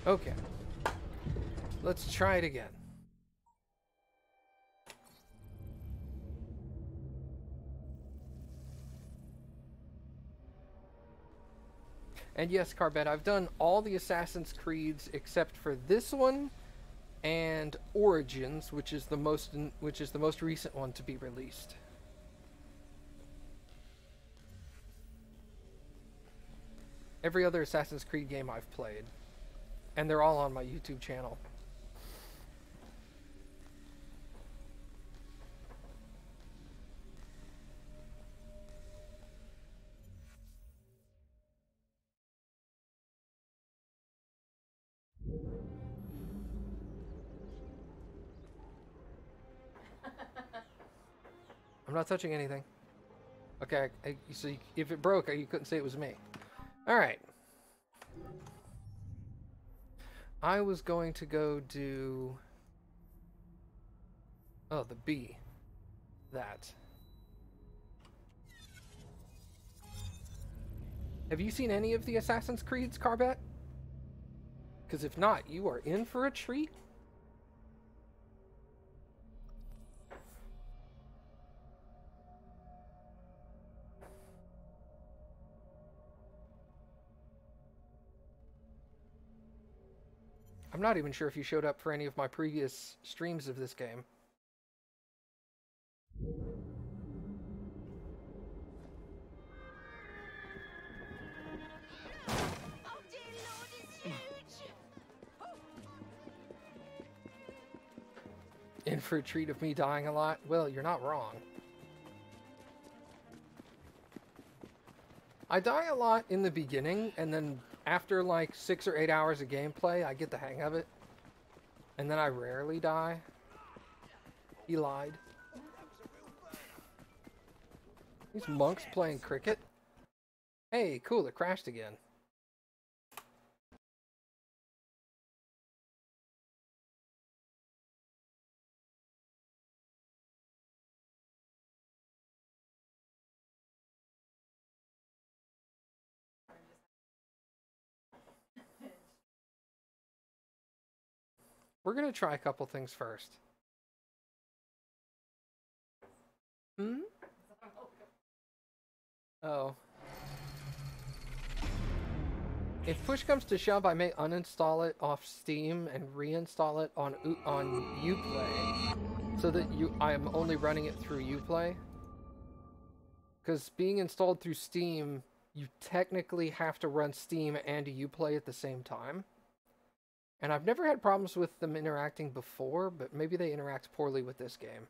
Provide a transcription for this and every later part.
Okay. Let's try it again. And yes, Carbet, I've done all the Assassin's Creeds except for this one and Origins, which is the most recent one to be released. Every other Assassin's Creed game I've played, and they're all on my YouTube channel. I'm not touching anything. Okay, so if it broke, you couldn't say it was me. Alright. I was going to go do... Oh, the B. That. Have you seen any of the Assassin's Creeds, Carbet? Because if not, you are in for a treat. I'm not even sure if you showed up for any of my previous streams of this game. In for a treat of me dying a lot? Well, you're not wrong. I die a lot in the beginning, and then after like 6 or 8 hours of gameplay, I get the hang of it. And then I rarely die. He lied. These monks playing cricket? Hey, cool, it crashed again. We're gonna try a couple things first. Oh. If push comes to shove, I may uninstall it off Steam and reinstall it on Uplay, so that I am only running it through Uplay. Because being installed through Steam, you technically have to run Steam and Uplay at the same time. And I've never had problems with them interacting before, but maybe they interact poorly with this game.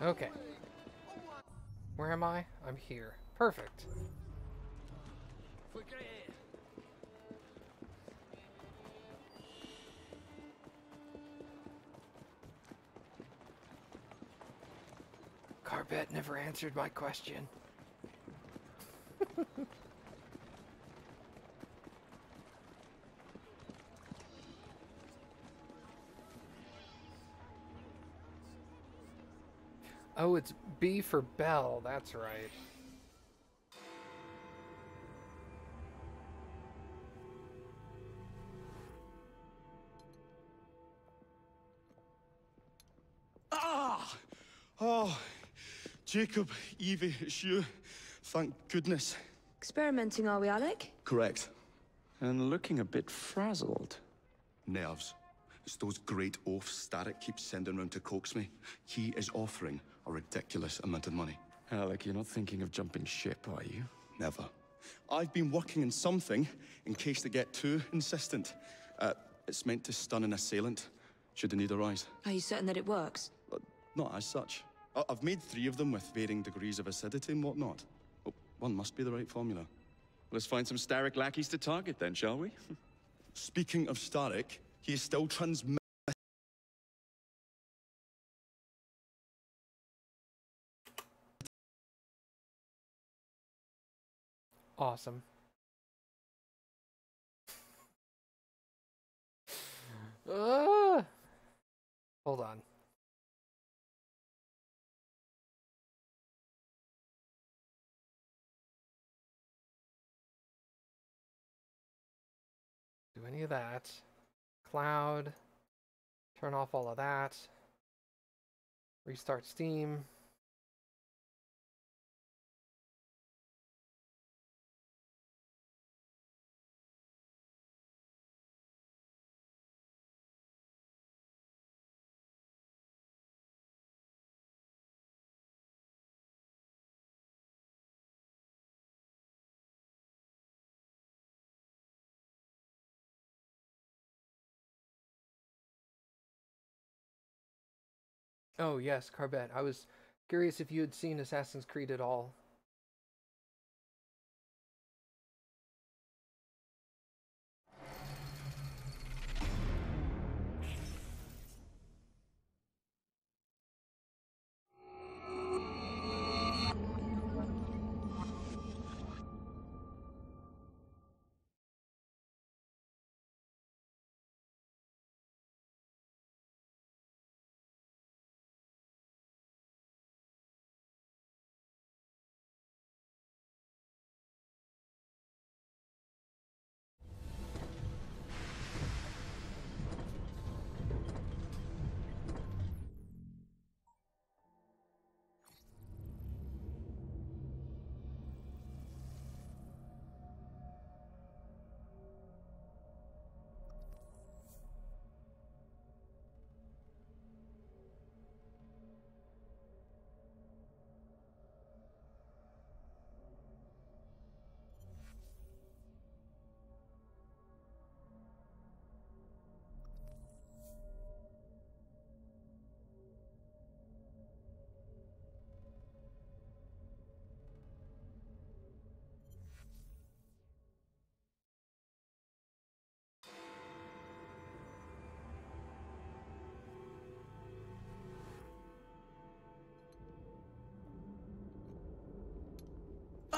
Okay. Where am I? I'm here. Perfect. Carbet never answered my question. Oh, it's B for Bell, that's right. Ah! Oh, Jacob, Evie, it's you. Thank goodness. Experimenting, are we, Alec? Correct. And looking a bit frazzled. Nerves. It's those great oafs Starrick keeps sending round to coax me. He is offering a ridiculous amount of money. Alec, you're not thinking of jumping ship, are you? Never. I've been working on something in case they get too insistent. It's meant to stun an assailant, should the need arise. Are you certain that it works? Not as such. I've made 3 of them with varying degrees of acidity and whatnot. Well, one must be the right formula. Let's find some Starrick lackeys to target then, shall we? Speaking of Starrick, he is still transmitting. Awesome. Hold on. Do any of that. Cloud. Turn off all of that. Restart Steam. Oh yes, Carbet. I was curious if you had seen Assassin's Creed at all.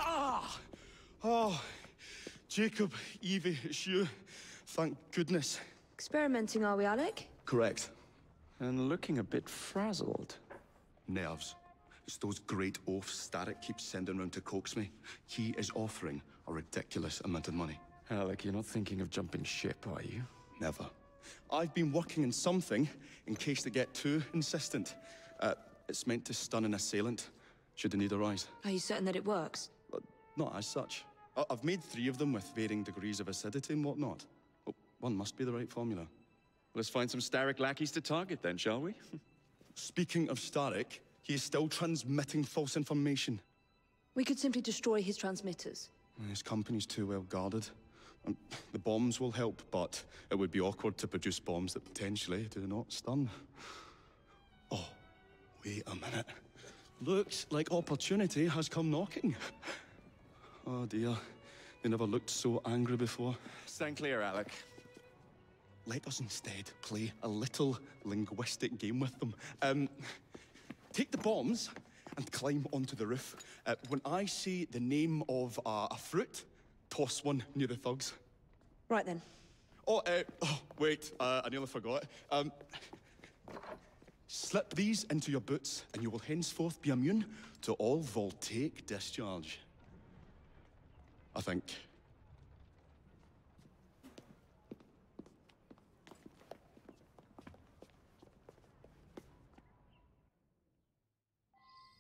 Ah! Oh, Jacob, Evie, it's you. Thank goodness. Experimenting, are we, Alec? Correct. And looking a bit frazzled. Nerves. It's those great oafs Starrick keeps sending round to coax me. He is offering a ridiculous amount of money. Alec, you're not thinking of jumping ship, are you? Never. I've been working on something in case they get too insistent. It's meant to stun an assailant, should the need arise. Are you certain that it works? Not as such. I've made 3 of them with varying degrees of acidity and whatnot. Well, one must be the right formula. Let's find some Starrick lackeys to target then, shall we? Speaking of Starrick, he is still transmitting false information. We could simply destroy his transmitters. His company's too well guarded. The bombs will help, but it would be awkward to produce bombs that potentially do not stun. Oh, wait a minute. Looks like opportunity has come knocking. Oh dear, they never looked so angry before. Stand clear, Alec. Let us instead play a little linguistic game with them. Take the bombs and climb onto the roof. When I say the name of a fruit, toss one near the thugs. Right then. Oh, wait, I nearly forgot. Slip these into your boots, and you will henceforth be immune to all voltaic discharge. I think.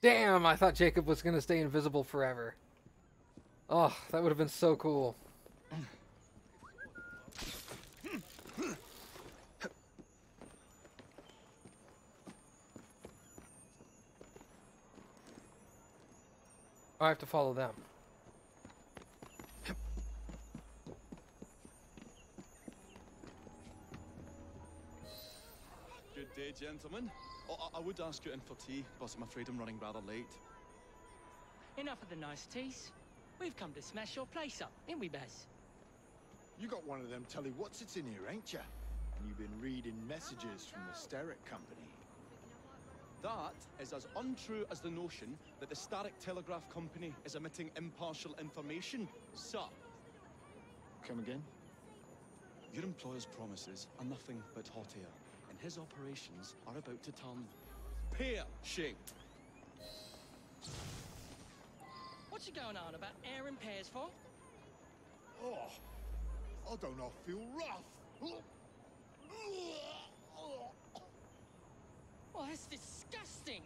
Damn, I thought Jacob was gonna stay invisible forever. Oh, that would have been so cool. I have to follow them. Good day, gentlemen. Oh, I would ask you in for tea, but I'm afraid I'm running rather late. Enough of the niceties. We've come to smash your place up, ain't we, Baz? You got one of them telly what's-its in here, ain't ya? And you've been reading messages from the Starrick Company. That is as untrue as the notion that the Starrick Telegraph Company is emitting impartial information, sir. Come again? Your employer's promises are nothing but hot air, and his operations are about to turn pear-shaped. What's you going on about air and pears for? Oh, I don't know, I feel rough. Oh, that's disgusting.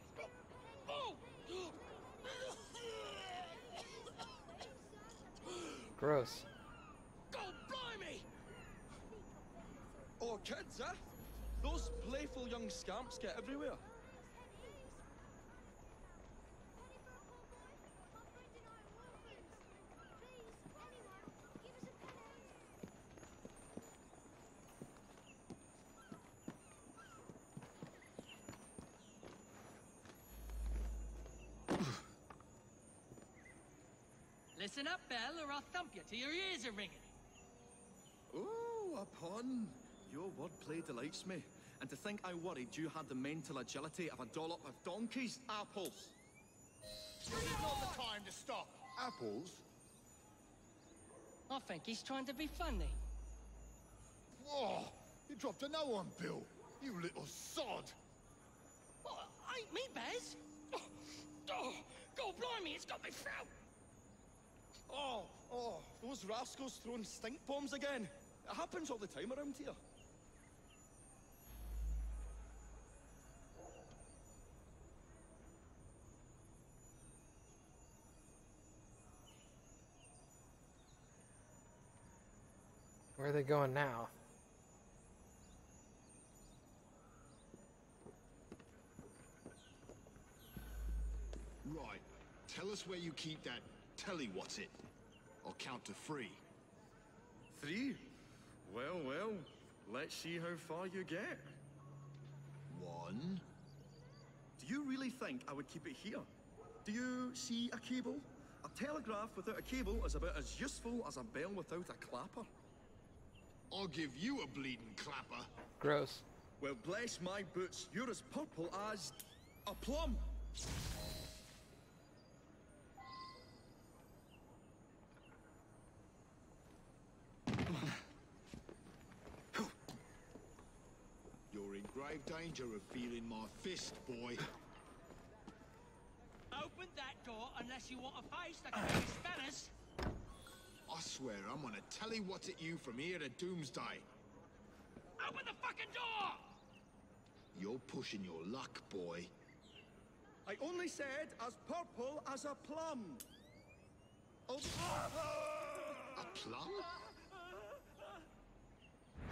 Oh! Gross. God blimey! Oh, kids, eh? Those playful young scamps get everywhere. Listen up, Belle, or I'll thump you till your ears are ringing. Oh, a pun. Your wordplay delights me. And to think I worried you had the mental agility of a dollop of donkey's apples. This is not the time to stop. Apples? I think he's trying to be funny. Oh, you dropped a no-one, Bill. You little sod. Oh, ain't me, Baz. Oh, God blimey, it's got me throat. Oh, those rascals throwing stink bombs again. It happens all the time around here. Where are they going now? Right. Tell us where you keep that telly what's-it. I'll count to 3. 3? Well, let's see how far you get. 1. Do you really think I would keep it here? Do you see a cable? A telegraph without a cable is about as useful as a bell without a clapper. I'll give you a bleeding clapper. Gross. Well, bless my boots, you're as purple as a plum. You're in grave danger of feeling my fist, boy. Open that door unless you want a face that can be Spanish. I swear I'm gonna telly what's-it you from here to doomsday. Open the fucking door! You're pushing your luck, boy. I only said as purple as a plum. Oh. A plum?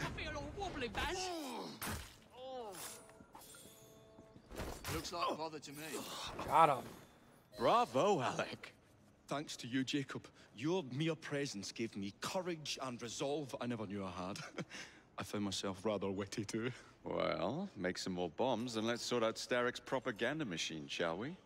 I feel all wobbly, Baz. Looks like bother to me. Got him. Bravo, Alec. Thanks to you, Jacob. Your mere presence gave me courage and resolve I never knew I had. I found myself rather witty too. Well, make some more bombs and let's sort out Starrick's propaganda machine, shall we?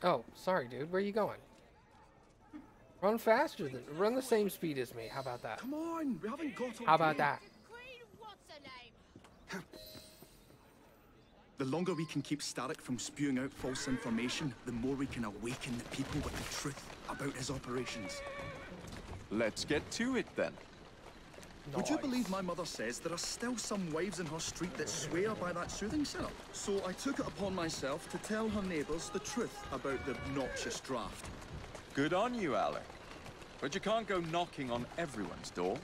Oh, sorry, dude. Where are you going? Run faster than... Run the same speed as me. How about that? Come on, we haven't got all How about day. that? The longer we can keep Starrick from spewing out false information, the more we can awaken the people with the truth about his operations. Let's get to it then. Would you Nice. believe my mother says there are still some wives in her street that swear by that soothing syrup? So I took it upon myself to tell her neighbours the truth about the obnoxious draft. Good on you, Alec. But you can't go knocking on everyone's door.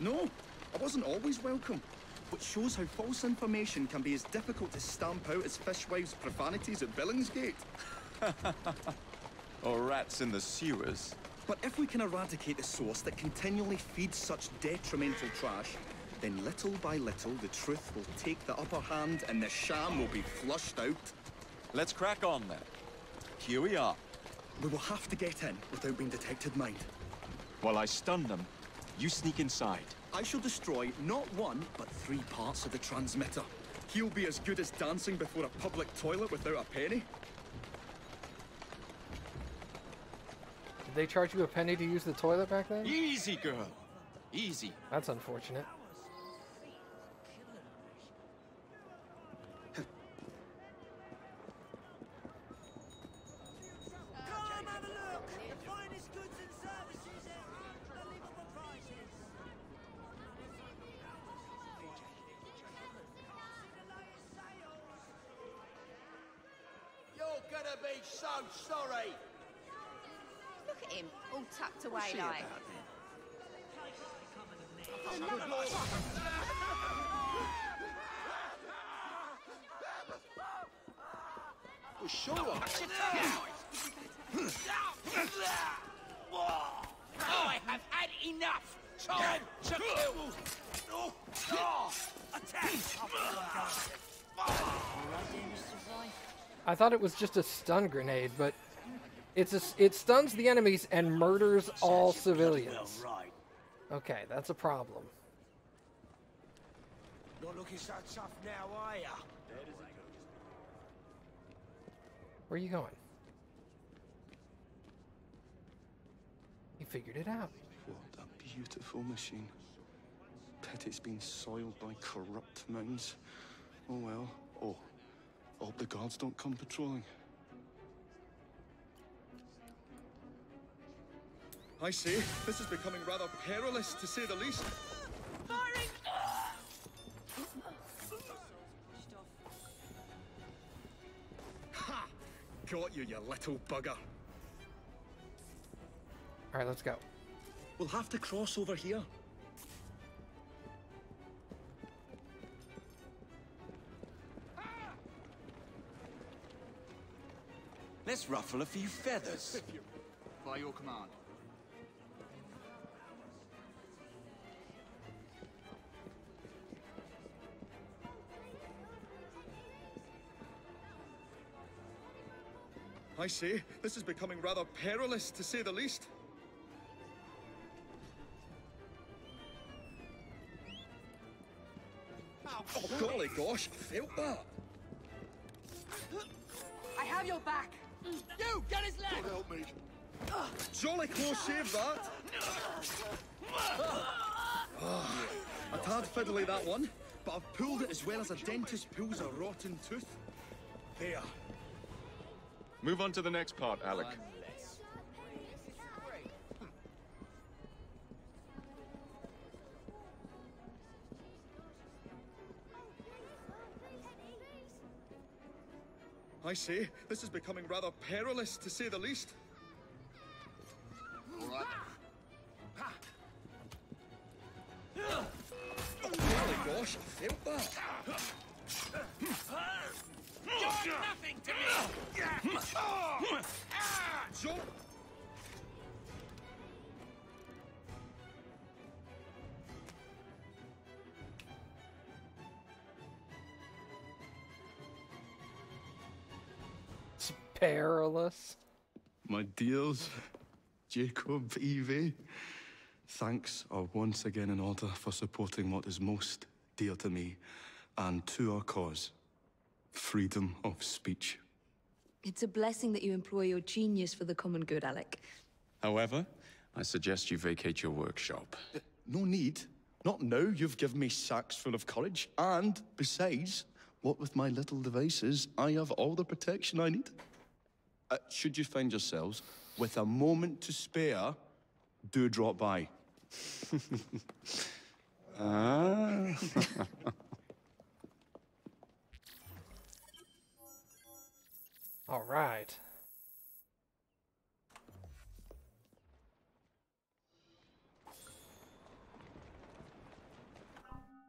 No, I wasn't always welcome. Which shows how false information can be as difficult to stamp out as fishwives' profanities at Billingsgate. Or rats in the sewers. But if we can eradicate the source that continually feeds such detrimental trash, then little by little the truth will take the upper hand and the sham will be flushed out. Let's crack on then. Here we are. We will have to get in without being detected, mind. While I stun them, you sneak inside. I shall destroy not one, but 3 parts of the transmitter. He'll be as good as dancing before a public toilet without a penny. Did they charge you a penny to use the toilet back then? Easy, girl. Easy. That's unfortunate. Gonna be so sorry. Look at him, all tucked away See like. Well, sure. I have had enough. Time to kill. Attack. I thought it was just a stun grenade, but it stuns the enemies and murders all civilians. Okay, that's a problem. Not looking so tough now, are ya? Where are you going? You figured it out. What a beautiful machine. Pity it's been soiled by corrupt minds. Oh well. Oh, I hope the guards don't come patrolling. I say, this is becoming rather perilous, to say the least. Firing! Ha! Got you, you little bugger. All right, let's go. We'll have to cross over here. Let's ruffle a few feathers. By your command. I say, this is becoming rather perilous, to say the least. Oh, golly gosh, I felt that. I have your back. You, get his leg. God help me. Jolly close shave, that. A tad fiddly, that one, but I've pulled it as well as a dentist pulls a rotten tooth. There. Move on to the next part, Alec. I say, this is becoming rather perilous, to say the least. All right. Oh, golly gosh, I felt that. You're nothing to me. Joe! It's perilous. My dears, Jacob, Evie, thanks are once again in order for supporting what is most dear to me and to our cause, freedom of speech. It's a blessing that you employ your genius for the common good, Alec. However, I suggest you vacate your workshop. No need. Not now you've given me sacks full of courage. And besides, what with my little devices, I have all the protection I need. Should you find yourselves with a moment to spare, do drop by. Ah. All right.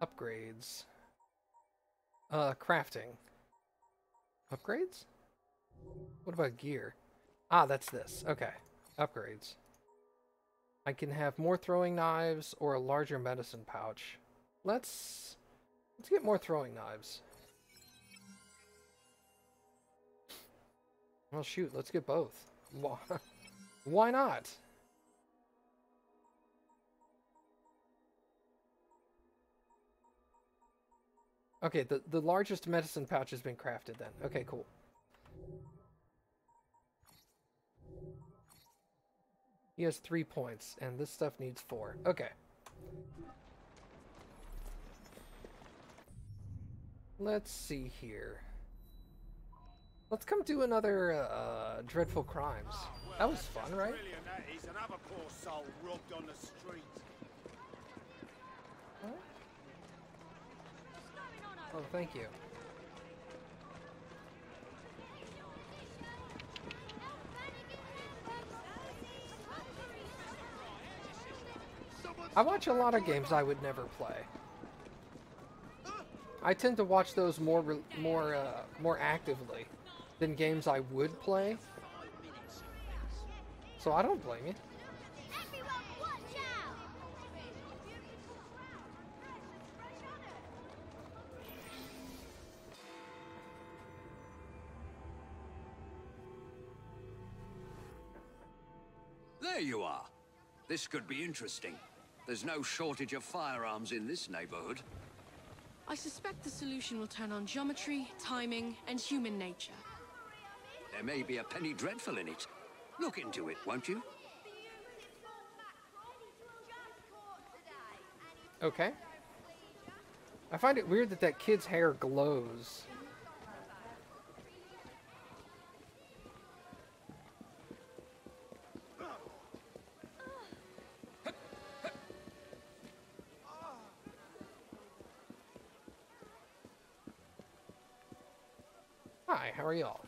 Upgrades. Crafting. Upgrades? What about gear? Ah, that's this. Okay. Upgrades. I can have more throwing knives or a larger medicine pouch. Let's get more throwing knives. Well, shoot, let's get both. Why not? Okay, the largest medicine pouch has been crafted then. Okay, cool. He has 3 points, and this stuff needs 4. Okay. Let's see here. Let's come do another Dreadful Crimes. That was fun, right? Another poor soul robbed on the street. Huh? Oh, thank you. I watch a lot of games I would never play. I tend to watch those more actively than games I would play. So I don't blame you. There you are. This could be interesting. There's no shortage of firearms in this neighborhood. I suspect the solution will turn on geometry, timing, and human nature. There may be a penny dreadful in it. Look into it, won't you? Okay. I find it weird that that kid's hair glows. Hi, how are y'all?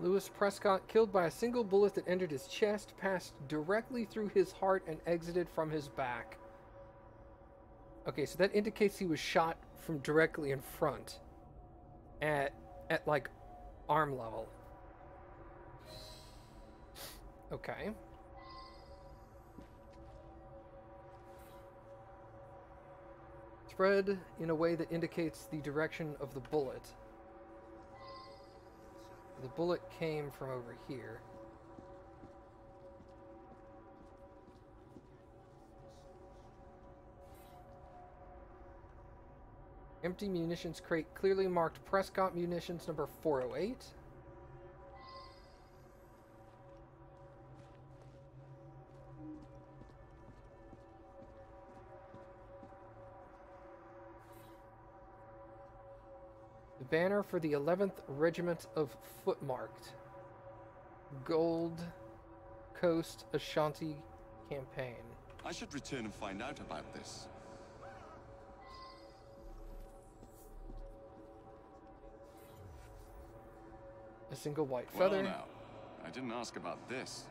Lewis Prescott, killed by a single bullet that entered his chest, passed directly through his heart and exited from his back. Okay, so that indicates he was shot from directly in front. At like, arm level. Okay. Spread in a way that indicates the direction of the bullet. The bullet came from over here. Empty munitions crate clearly marked Prescott munitions number 408. The banner for the 11th Regiment of Footmarked. Gold Coast Ashanti Campaign. I should return and find out about this. A single white feather. Well now, I didn't ask about this.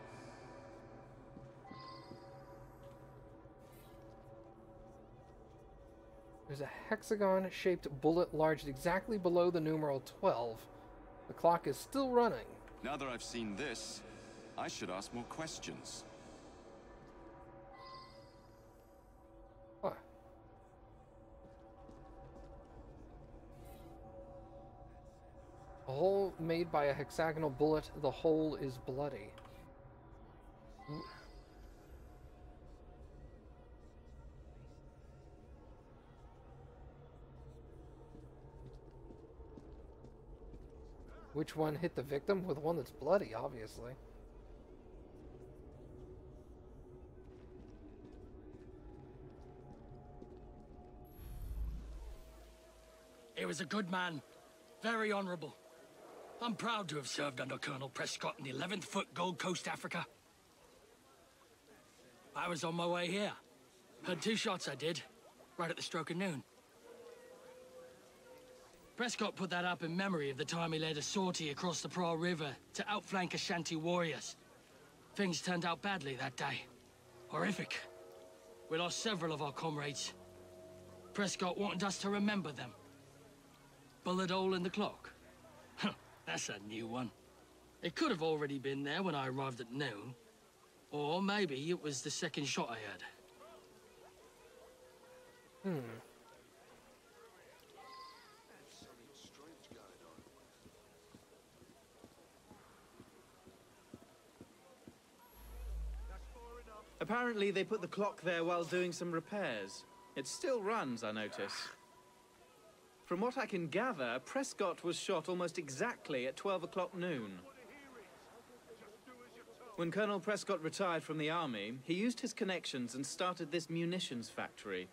There's a hexagon-shaped bullet lodged exactly below the numeral 12. The clock is still running. Now that I've seen this, I should ask more questions. Huh. A hole made by a hexagonal bullet. The hole is bloody. Which one hit the victim? With one that's bloody, obviously. He was a good man. Very honorable. I'm proud to have served under Colonel Prescott in the 11th Foot Gold Coast, Africa. I was on my way here. Had 2 shots I did, right at the stroke of noon. Prescott put that up in memory of the time he led a sortie across the Pra River to outflank Ashanti warriors. Things turned out badly that day. Horrific. We lost several of our comrades. Prescott wanted us to remember them. bullet hole in the clock? That's a new one. It could have already been there when I arrived at noon. Or maybe it was the second shot I heard. Apparently they put the clock there while doing some repairs. It still runs, I notice. From what I can gather, Prescott was shot almost exactly at 12 o'clock noon. When Colonel Prescott retired from the army, he used his connections and started this munitions factory.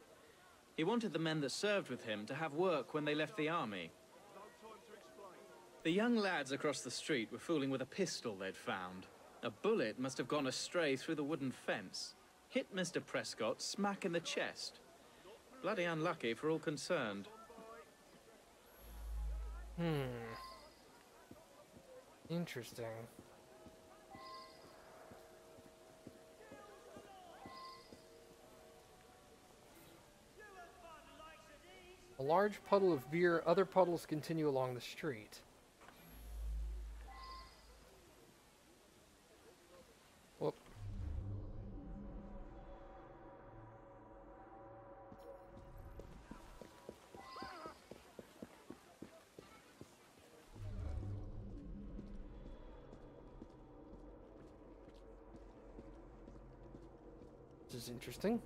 He wanted the men that served with him to have work when they left the army. The young lads across the street were fooling with a pistol they'd found. A bullet must have gone astray through the wooden fence, hit Mr. Prescott smack in the chest. Bloody unlucky for all concerned. Interesting. A large puddle of beer, other puddles continue along the street. Whoop. This is interesting.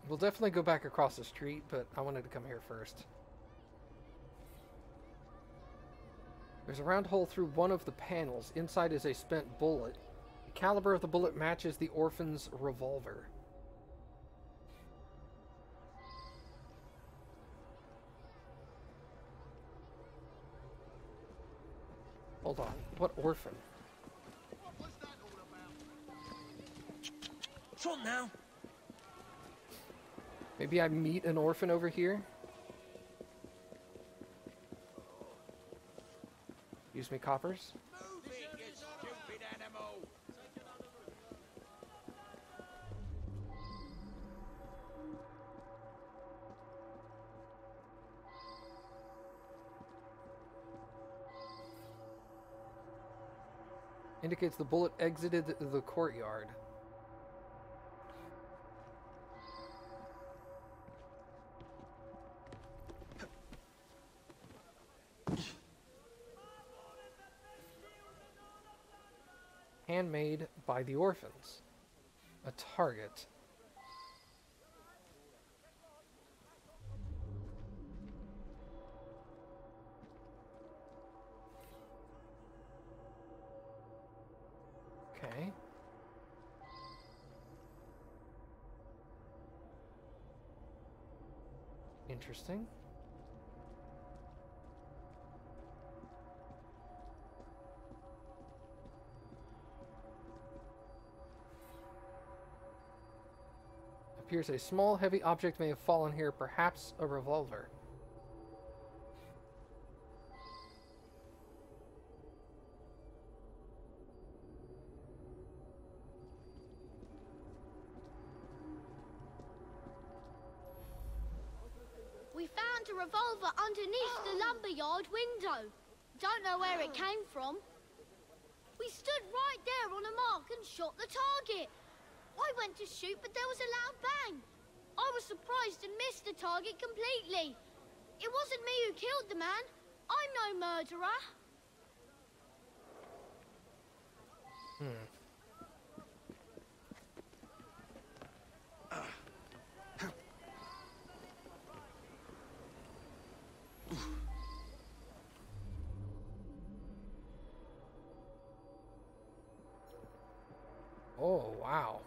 We'll definitely go back across the street, but I wanted to come here first. There's a round hole through one of the panels. Inside is a spent bullet. The caliber of the bullet matches the orphan's revolver. Hold on. What orphan? What's on now? Maybe I meet an orphan over here? Use me, coppers. Move it, you stupid animal! Indicates the bullet exited the courtyard. Handmade by the orphans. A target. Okay. Interesting. Appears a small, heavy object may have fallen here, perhaps a revolver. We found a revolver underneath the lumberyard window. Don't know where it came from. We stood right there on a mark and shot the target. I went to shoot, but there was a loud bang. I was surprised and missed the target completely. It wasn't me who killed the man. I'm no murderer. Oh, wow.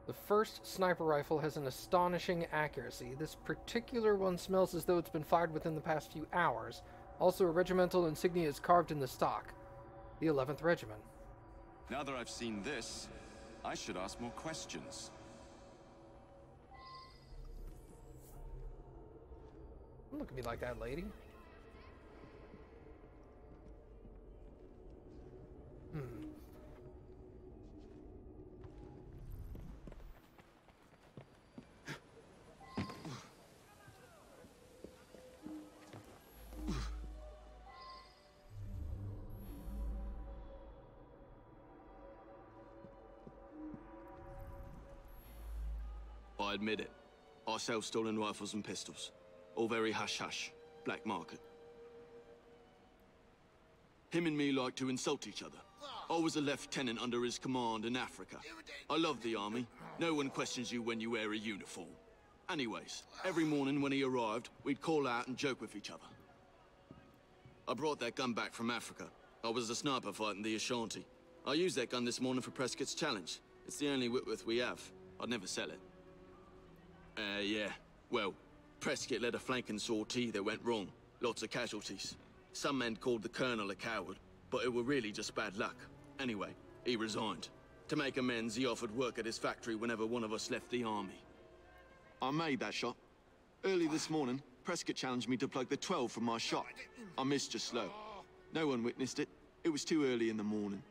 The first sniper rifle has an astonishing accuracy. This particular one smells as though it's been fired within the past few hours. Also, a regimental insignia is carved in the stock. The 11th Regiment. Now that I've seen this, I should ask more questions. Don't look at me like that, lady. I admit it. I sell stolen rifles and pistols. All very hush-hush. Black market. Him and me like to insult each other. I was a lieutenant under his command in Africa. I love the army. No one questions you when you wear a uniform. Anyways, every morning when he arrived, we'd call out and joke with each other. I brought that gun back from Africa. I was a sniper fighting the Ashanti. I used that gun this morning for Prescott's challenge. It's the only Whitworth we have. I'd never sell it. Yeah. Well, Prescott led a flanking sortie that went wrong. Lots of casualties. Some men called the colonel a coward, but it were really just bad luck. Anyway, he resigned. To make amends, he offered work at his factory whenever one of us left the army. I made that shot. Early this morning, Prescott challenged me to plug the 12 from my shot. I missed just slow. No one witnessed it. It was too early in the morning.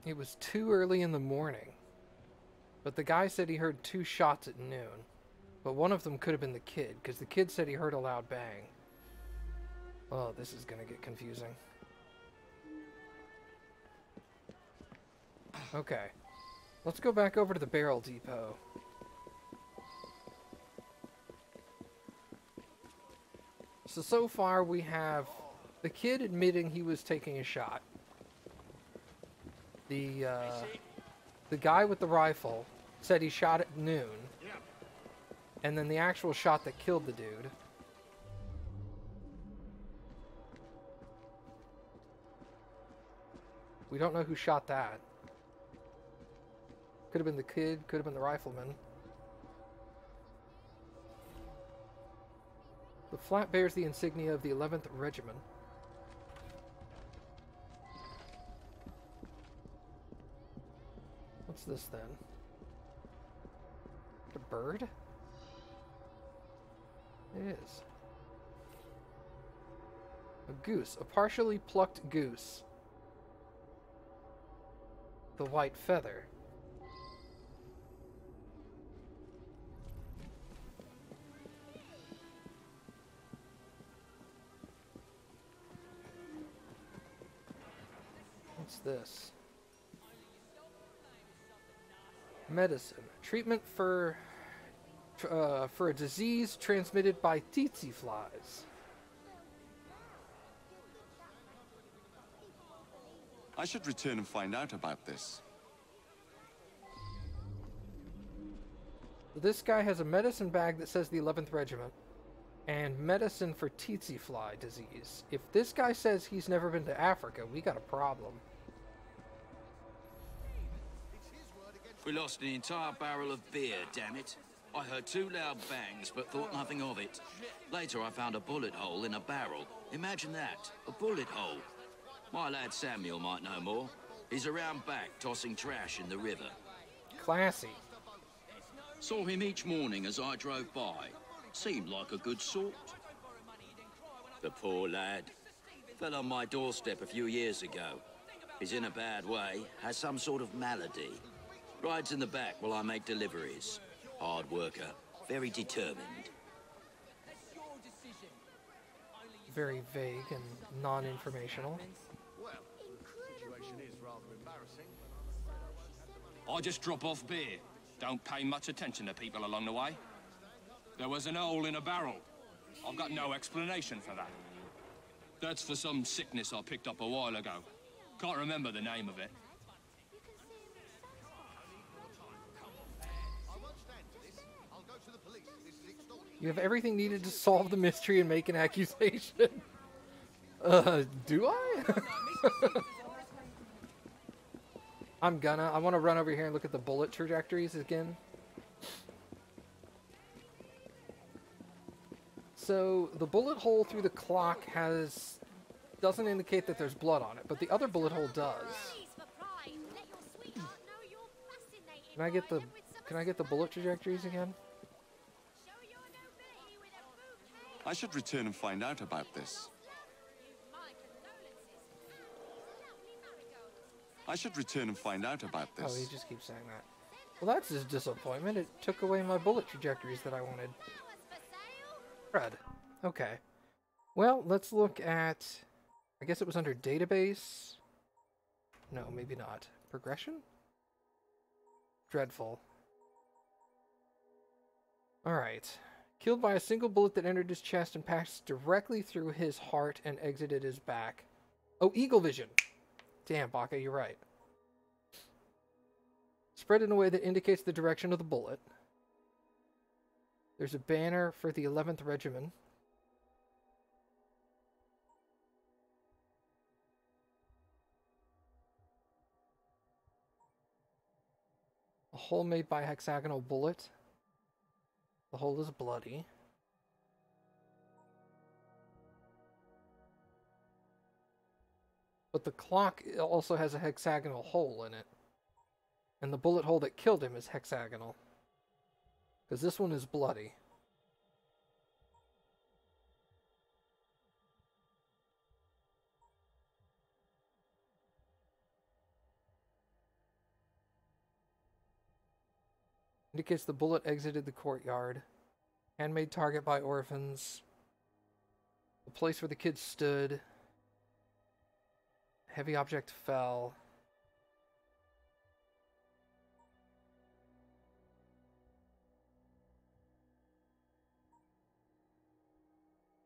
It was too early in the morning. But the guy said he heard 2 shots at noon. But one of them could have been the kid, because the kid said he heard a loud bang. Oh, this is gonna get confusing. Okay. Let's go back over to the barrel depot. So far we have the kid admitting he was taking a shot. The guy with the rifle said he shot at noon. And then the actual shot that killed the dude. We don't know who shot that. Could have been the kid, could have been the rifleman. The flat bears the insignia of the 11th Regiment. What's this then? A bird? It is. A goose. A partially plucked goose. The white feather. What's this? Medicine. Treatment for a disease transmitted by tsetse flies. I should return and find out about this. This guy has a medicine bag that says the 11th Regiment and medicine for tsetse fly disease. If this guy says he's never been to Africa, we got a problem. We lost an entire barrel of beer, damn it. I heard 2 loud bangs, but thought nothing of it. Later, I found a bullet hole in a barrel. Imagine that, a bullet hole. My lad Samuel might know more. He's around back, tossing trash in the river. Classy. Saw him each morning as I drove by. Seemed like a good sort. The poor lad. Fell on my doorstep a few years ago. He's in a bad way, has some sort of malady. Rides in the back while I make deliveries. Hard worker, very determined. Very vague and non-informational. I just drop off beer. Don't pay much attention to people along the way. There was an hole in a barrel. I've got no explanation for that. That's for some sickness I picked up a while ago. Can't remember the name of it. You have everything needed to solve the mystery and make an accusation. Do I? I want to run over here and look at the bullet trajectories again. So, the bullet hole through the clock doesn't indicate that there's blood on it, but the other bullet hole does. Can I get the bullet trajectories again? I should return and find out about this. I should return and find out about this. Oh, he just keeps saying that. Well, that's his disappointment. It took away my bullet trajectories that I wanted. Crud. Okay. Well, let's look at... I guess it was under database. No, maybe not. Progression? Dreadful. Alright. Killed by a single bullet that entered his chest and passed directly through his heart and exited his back. Oh, eagle vision! Damn, Baka, you're right. Spread in a way that indicates the direction of the bullet. There's a banner for the 11th Regiment. A hole made by a hexagonal bullet. The hole is bloody. But the clock also has a hexagonal hole in it. And the bullet hole that killed him is hexagonal. Because this one is bloody. Indicates the bullet exited the courtyard. Handmade target by orphans. The place where the kids stood. Heavy object fell.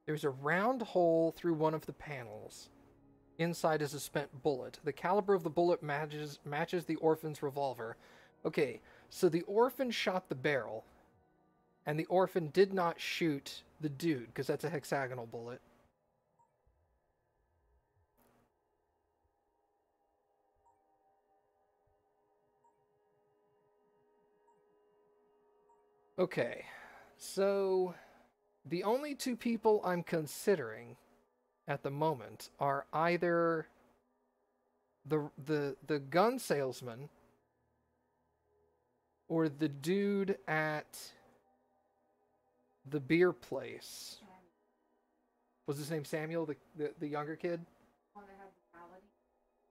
There's a round hole through one of the panels. Inside is a spent bullet. The caliber of the bullet matches the orphan's revolver. Okay, so the orphan shot the barrel. And the orphan did not shoot the dude, because that's a hexagonal bullet. Okay, so the only two people I'm considering at the moment are either the gun salesman or the dude at the beer place. Was his name Samuel, the younger kid?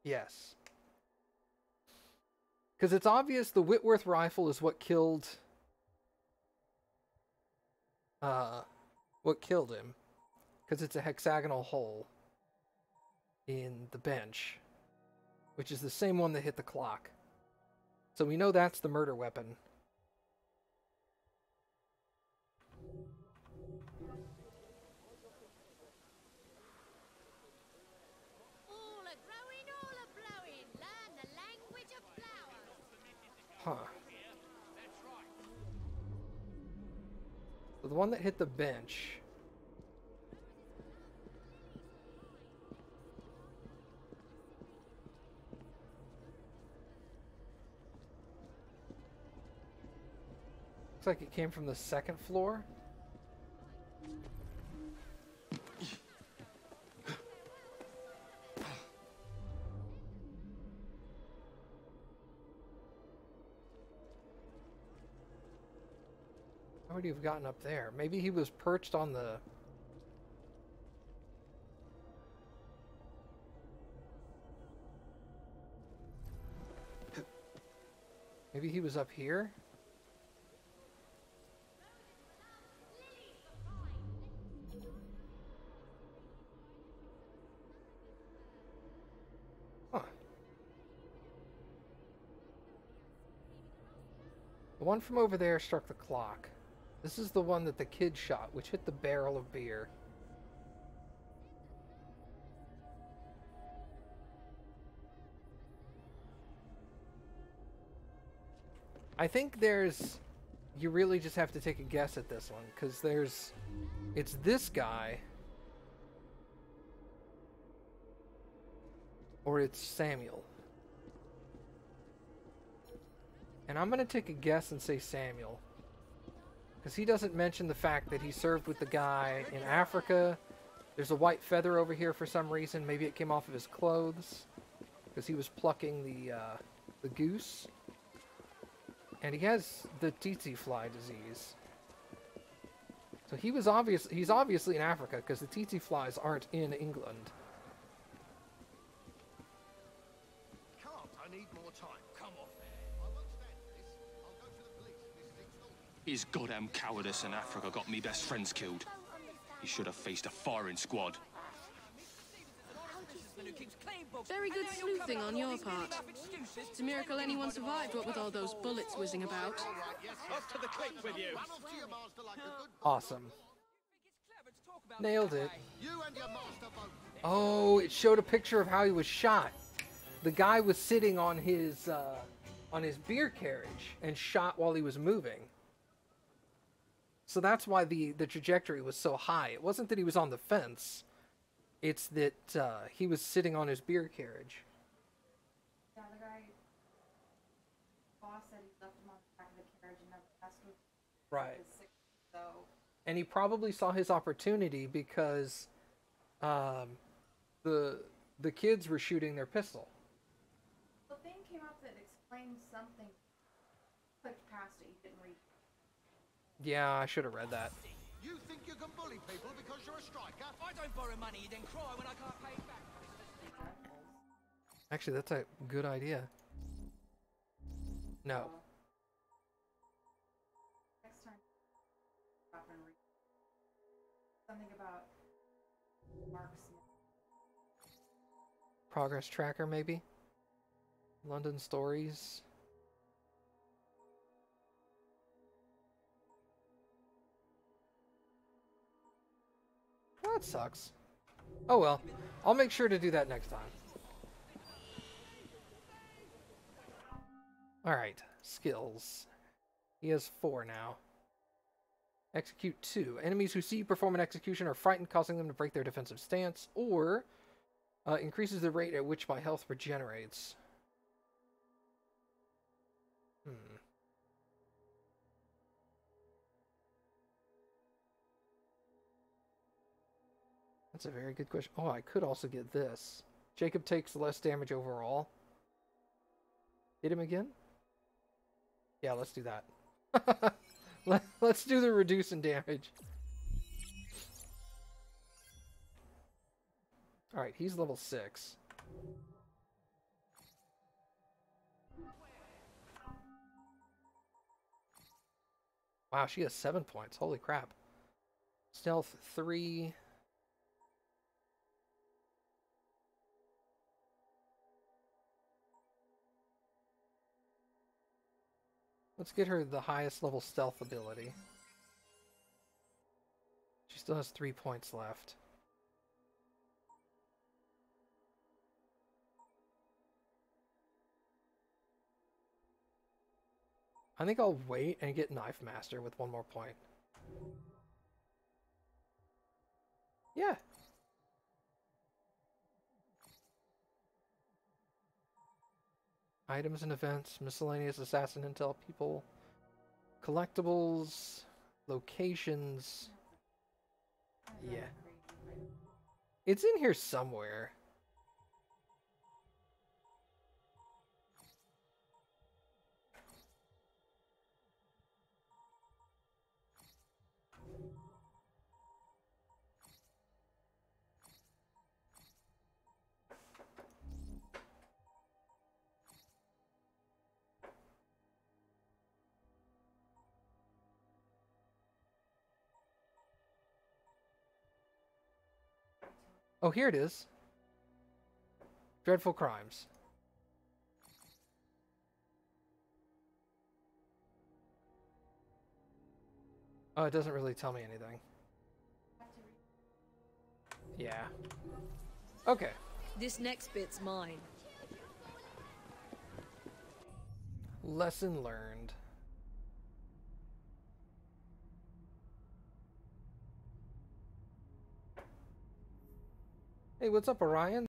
Yes. Because it's obvious the Whitworth rifle is what killed him. Because it's a hexagonal hole in the bench, which is the same one that hit the clock. So we know that's the murder weapon. Huh. So the one that hit the bench. Looks like it came from the second floor. How would he have gotten up there? Maybe he was perched on the... Maybe he was up here? Huh. The one from over there struck the clock. This is the one that the kid shot, which hit the barrel of beer. I think there's you really just have to take a guess at this one, because it's this guy, or it's Samuel. And I'm going to take a guess and say Samuel, because he doesn't mention the fact that he served with the guy in Africa. There's a white feather over here for some reason. Maybe it came off of his clothes, because he was plucking the goose. And he has the tsetse fly disease. So he's obviously in Africa, because the tsetse flies aren't in England. Can't. I need more time. Come on. His goddamn cowardice in Africa got me best friends killed. He should have faced a firing squad. Very good sleuthing on your part. It's a miracle anyone survived, what with all those bullets whizzing about. Off to the click with you. Awesome. Nailed it. Oh, it showed a picture of how he was shot. The guy was sitting on his beer carriage and shot while he was moving. So that's why the trajectory was so high. It wasn't that he was on the fence. It's that he was sitting on his beer carriage. Yeah, the guy, boss said he left him on the back of the carriage and never asked him. Right. So. And he probably saw his opportunity because the kids were shooting their pistol. The thing came up that explained something. Clicked past it, you didn't read. Yeah, I should have read that. You think you can bully people because you're a striker? I don't borrow money, you then cry when I can't pay it back. Actually, that's a good idea. No. Next time, stop and read. Something about Mark Smith. Progress tracker, maybe? London stories. Well, that sucks. Oh well. I'll make sure to do that next time. Alright. Skills. He has 4 now. Execute 2. Enemies who see you perform an execution are frightened, causing them to break their defensive stance, or increases the rate at which my health regenerates. That's a very good question. Oh, I could also get this. Jacob takes less damage overall. Hit him again? Yeah, let's do that. Let's do the reduce in damage. Alright, he's level 6. Wow, she has 7 points. Holy crap. Stealth 3. Let's get her the highest level stealth ability. She still has 3 points left. I think I'll wait and get Knife Master with 1 more point. Yeah. Items and events, miscellaneous assassin intel, people, collectibles, locations. Yeah. It's in here somewhere. Oh, here it is. Dreadful crimes. Oh, it doesn't really tell me anything. Yeah. Okay. This next bit's mine. Lesson learned. Hey, what's up, Orion?